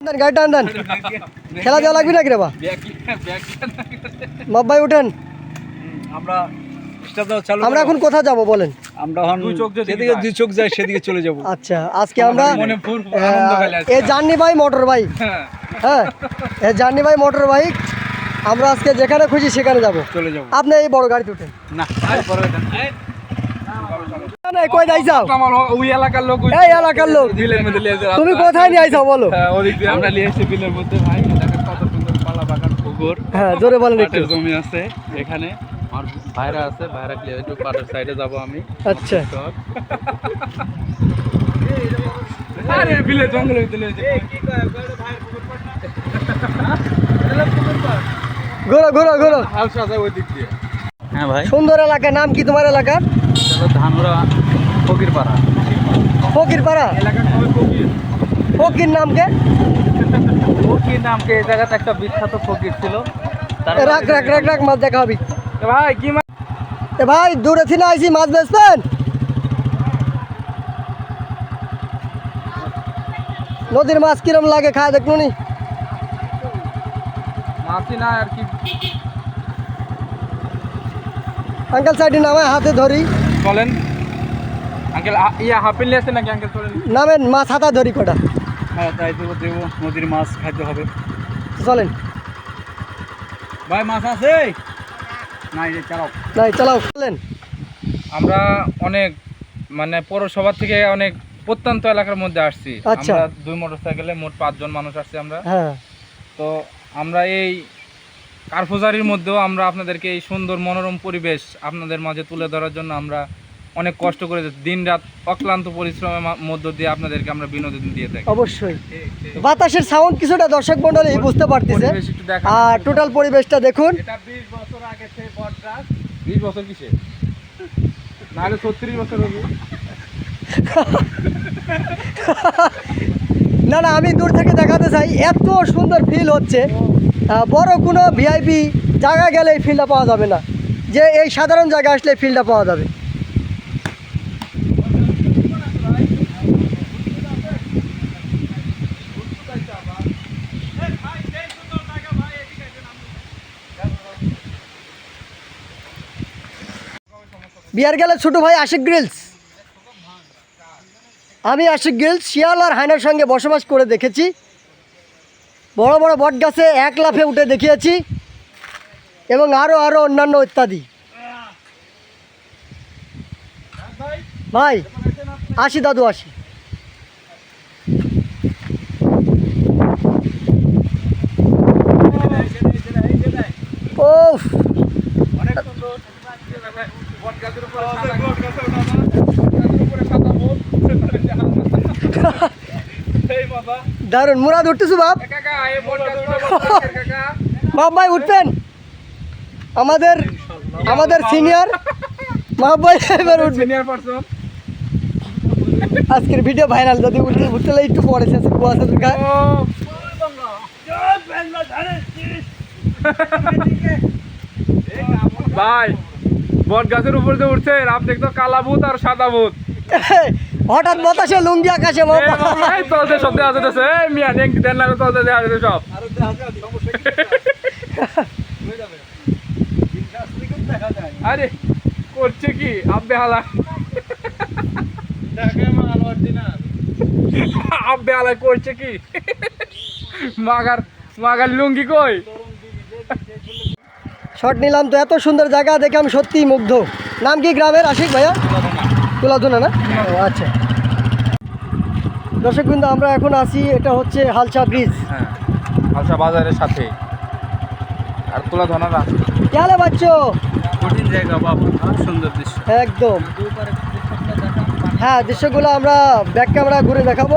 গাড়ি টান দেন, খেলা দেওয়া লাগবে নাকি রে বা বাপ ভাই উঠেন। আমরা এখন কোথায় যাব বলেন? আমরা যেদিকে দুই চোখ যায় সেদিকে চলে যাব। আচ্ছা, আজকে আমরা এই জার্নি বাই মোটর বাইক, হ্যাঁ এই জার্নি বাই মোটর বাইক, আমরা আজকে যেখানে খুশি সেখানে যাব। চলে যাব। আপনি এই বড় গাড়িতে উঠেন না, কই যাইছাও? ওই এলাকার লোক, এই এলাকার লোক। বিলের মধ্যে লিয়ে যায়। তুমি কোথায় নিয়ে আইছাও বলো? ওদিক দিয়ে আমরা নিয়ে এসেছি বিলের মধ্যে। ভাই দেখেন কত সুন্দর পালা বাগান, পুকুর, হ্যাঁ জোরে বলেন একটু। পাটের জমি আছে এখানে। আমার ভাইরা আছে, ভাইরা ক্লিয়ার একটু পাটের সাইডে যাব আমি। আচ্ছা, আরে বিলে জঙ্গলের ভিতরে লিয়ে যায়। ঘোরো ঘোরো ঘোরো। হালসা যায় ওই দিক দিয়ে। হ্যাঁ ভাই, সুন্দর এলাকা। নাম কি তোমার এলাকার? ধানরা ফকির পাড়া। ফকির পাড়া? এলাকার সবাই ফকির। ফকির নাম কে? ফকির নামকে এই জায়গাতে একটা বিখ্যাত ফকির ছিল। রাখ রাখ রাখ রাখ, মাছ দেখা হবি। ভাই কি মাছ? এ ভাই দূরে থেকে আইছি, মাছ বেচবেন? নদীর মাছ কিরম লাগে খায় দেখুন নি। মাছই না আর কি। আঙ্কেল সাইডে নামায় হাতে ধরি। চলেন আঙ্কেল, ইয়া হাফিল নিয়ে আসছে নাকি আঙ্কেল? চলেন নামেন, মাছ হাতা ধরি কটা। হ্যাঁ তাই তো দেবো, নদীর মাছ খাইতে হবে। চলেন ভাই মাছ আছে? নাই রে, চালাও। নাই চালাও, চলেন। আমরা অনেক মানে পৌরসভা থেকে অনেক প্রত্যন্ত এলাকার মধ্যে আসছি। আচ্ছা। আমরা 2 মোটরসাইকেলে মোট 5 জন মানুষ আসছি আমরা। হ্যাঁ, তো আমরা এই কারফুজারির মধ্যেও আমরা আপনাদেরকে এই সুন্দর মনোরম পরিবেশ আপনাদের মাঝে তুলে ধরার জন্য আমরা অনেক কষ্ট করে দিন রাত অক্লান্ত পরিশ্রমের মধ্য দিয়ে আপনাদেরকে আমরা বিনোদন দিয়ে থাকি। অবশ্যই। বাতাসের সাউন্ড কিছুটা দর্শক মন্ডলী বুঝতে পারতেছে। পরিবেশ একটু দেখান। আর টোটাল পরিবেশটা দেখুন। এটা 20 বছর আগে সেই বটগাছ। 20 বছর কিসে? নাহলে 36 বছর হবে। না না, আমি দূর থেকে দেখাতে চাই, এত সুন্দর ফিল হচ্ছে। বড় কোনো ভিআইপি জায়গা গেলে এই ফিলটা পাওয়া যাবে না, যে এই সাধারণ জায়গা আসলে এই ফিলটা পাওয়া যাবে। বিয়ার গেলে ছোট ভাই আশিক গ্রিলস। আমি আশিক গ্রিলস শিয়াল আর হায়নার সঙ্গে বসবাস করে দেখেছি। বড় বড় বট গাছে 1 লাফে উঠে দেখিয়েছি, এবং আরও আরও অন্যান্য ইত্যাদি। ভাই আসি দাদু, আসি। ওফ, দারুন। মুরাদ উঠতেছু বাপ? বাপ ভাই উঠতেন? আমাদের আমাদের সিনিয়র বাপ ভাই এবার উঠবেন। আজকের ভিডিও ভাইরাল, যদি উঠতে একটু পড়েছে কুয়াশা। ভাই বট গাছের উপর দিয়ে উঠছে, আপনি দেখতো কালা ভূত আর সাদা ভূত। হঠাৎ বাতাসে লুঙ্গি আকাশে চলছে সব দেখা যেতেছে। মিয়া দেন না, চলতে দেখা যেতে সব। আরে করছে কি আব্বে হালা, আব্বে হালা করছে কি? মাগার লুঙ্গি কই? শট নিলাম তো। এত সুন্দর জায়গা দেখে আমি সত্যিই মুগ্ধ। নাম কি গ্রামের আশিক ভাইয়া? তুলাধুনা না? ও আচ্ছা। দর্শক বিন্দু, আমরা এখন আছি, এটা হচ্ছে হালসা ব্রিজ। হ্যাঁ, হালসা বাজারের সাথে। আর তুলাধুনা কেলে বাচ্চ, কঠিন জায়গা বাবা, খুব সুন্দর দৃশ্য একদম। হ্যাঁ, দৃশ্যগুলো আমরা ব্যাক ক্যামেরা ঘুরে দেখাবো।